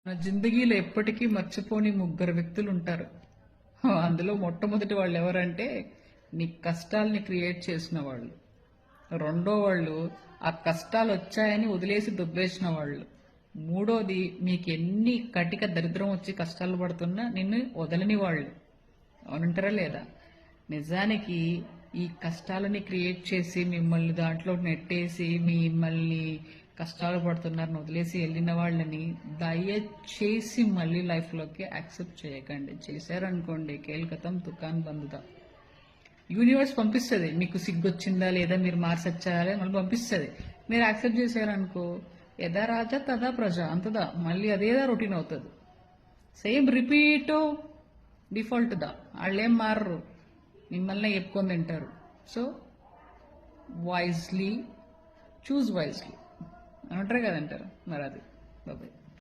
నా జిందగీలో ఎప్పటికీ మర్చిపోని ముగ్గురు వ్యక్తులు ఉంటారు. అందులో మొట్టమొదటి వాళ్ళు ఎవరంటే నీ కష్టాల్ని క్రియేట్ చేసిన వాళ్ళు. రెండో వాళ్ళు ఆ కష్టాలు వచ్చాయని వదిలేసి దుబ్బేసిన వాళ్ళు. మూడోది మీకు ఎన్ని కటిక దరిద్రం వచ్చి కష్టాలు పడుతున్నా నిన్ను వదలని వాళ్ళు. అవునంటారా లేదా? నిజానికి ఈ కష్టాలని క్రియేట్ చేసి మిమ్మల్ని దాంట్లో నెట్టేసి మిమ్మల్ని కష్టాలు పడుతున్నారని వదిలేసి వెళ్ళిన వాళ్ళని దయచేసి మళ్ళీ లైఫ్లోకి యాక్సెప్ట్ చేయకండి. చేశారనుకోండి కేల్కతం దుకాన్ బందుదా. యూనివర్స్ పంపిస్తుంది, మీకు సిగ్గొచ్చిందా లేదా మీరు మార్చచ్చారా మళ్ళీ పంపిస్తుంది. మీరు యాక్సెప్ట్ చేశారనుకో యథా రాజా తదా ప్రజ అంతదా, మళ్ళీ అదేదా రొటీన్ అవుతుంది. సేమ్ రిపీట్ డిఫాల్ట్ దా. వాళ్ళేం మారరు, మిమ్మల్ని చెప్పుకొని తింటారు. సో వైజ్లీ చూజ్ వైజ్లీ అంటారు కదంటారు మరి అది బాబాయ్.